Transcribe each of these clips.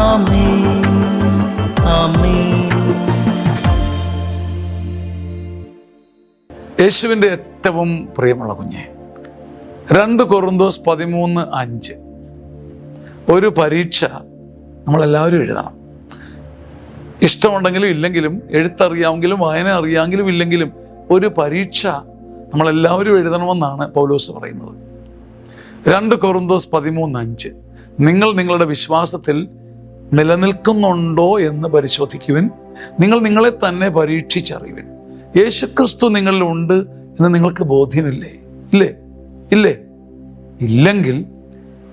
ആമേൻ, ആമേൻ. യേശുവിൻ്റെ ഏറ്റവും പ്രിയമുള്ള കുഞ്ഞെ, 2 കൊറിന്തോസ് 13:5. ഒരു പരീക്ഷ നമ്മളെല്ലാവരും എഴുതണം. ഇഷ്ടമുണ്ടെങ്കിലും ഇല്ലെങ്കിലും, എഴുത്തറിയാമെങ്കിലും വായന അറിയാമെങ്കിലും ഇല്ലെങ്കിലും ഒരു പരീക്ഷ നമ്മളെല്ലാവരും എഴുതണമെന്നാണ് പൗലോസ് പറയുന്നത്. 2 കൊറിന്തോസ് 13:5. നിങ്ങൾ നിങ്ങളുടെ വിശ്വാസത്തിൽ നിലനിൽക്കുന്നുണ്ടോ എന്ന് പരിശോധിക്കുവിൻ. നിങ്ങൾ നിങ്ങളെ തന്നെ പരീക്ഷിച്ചറിയുവിൻ. യേശുക്രിസ്തു നിങ്ങളിലുണ്ട് എന്ന് നിങ്ങൾക്ക് ബോധ്യമില്ലേ? ഇല്ലേ? ഇല്ലെങ്കിൽ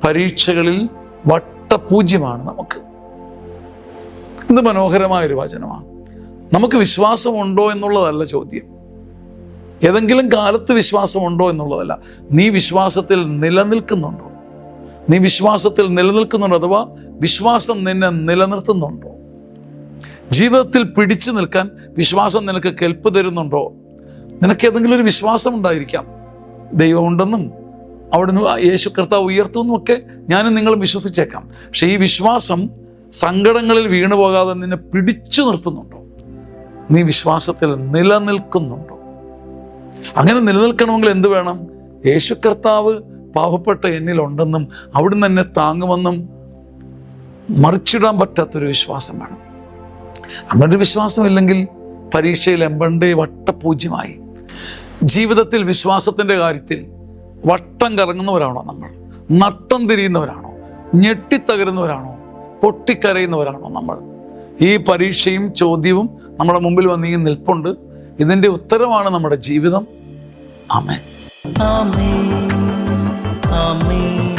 പരീക്ഷകളിൽ വട്ടപൂജ്യമാണ് നമുക്ക്. എന്ത് മനോഹരമായൊരു വചനമാണ്. നമുക്ക് വിശ്വാസമുണ്ടോ എന്നുള്ളതല്ല ചോദ്യം, ഏതെങ്കിലും കാലത്ത് വിശ്വാസമുണ്ടോ എന്നുള്ളതല്ല. നീ വിശ്വാസത്തിൽ നിലനിൽക്കുന്നുണ്ടോ? നീ വിശ്വാസത്തിൽ നിലനിൽക്കുന്നുണ്ടോ? അഥവാ വിശ്വാസം നിന്നെ നിലനിർത്തുന്നുണ്ടോ? ജീവിതത്തിൽ പിടിച്ചു നിൽക്കാൻ വിശ്വാസം നിനക്ക് കെൽപ്പ് തരുന്നുണ്ടോ? നിനക്ക് ഏതെങ്കിലും ഒരു വിശ്വാസം ഉണ്ടായിരിക്കാം, ദൈവമുണ്ടെന്നും അവിടുന്ന് യേശു കർത്താവ് ഉയർത്തുമെന്നും ഒക്കെ ഞാനും നിങ്ങളും വിശ്വസിച്ചേക്കാം. പക്ഷെ ഈ വിശ്വാസം സങ്കടങ്ങളിൽ വീണു പോകാതെ നിന്നെ പിടിച്ചു നിർത്തുന്നുണ്ടോ? നീ വിശ്വാസത്തിൽ നിലനിൽക്കുന്നുണ്ടോ? അങ്ങനെ നിലനിൽക്കണമെങ്കിൽ എന്ത് വേണം? യേശു കർത്താവ് പാവപ്പെട്ട എന്നിലുണ്ടെന്നും അവിടുന്ന് എന്നെ താങ്ങുമെന്നും മറിച്ചിടാൻ പറ്റാത്തൊരു വിശ്വാസം വേണം. അങ്ങനൊരു വിശ്വാസമില്ലെങ്കിൽ പരീക്ഷയിൽ എമ്പണ്ടേ വട്ടപൂജ്യമായി. ജീവിതത്തിൽ വിശ്വാസത്തിൻ്റെ കാര്യത്തിൽ വട്ടം കറങ്ങുന്നവരാണോ നമ്മൾ? നട്ടം തിരിയുന്നവരാണോ? ഞെട്ടിത്തകരുന്നവരാണോ? പൊട്ടിക്കരയുന്നവരാണോ നമ്മൾ? ഈ പരീക്ഷയും ചോദ്യവും നമ്മുടെ മുമ്പിൽ വന്ന് നിൽപ്പുണ്ട്. ഇതിൻ്റെ ഉത്തരമാണ് നമ്മുടെ ജീവിതം. ആമേൻ, ആമേൻ, ആമേൻ.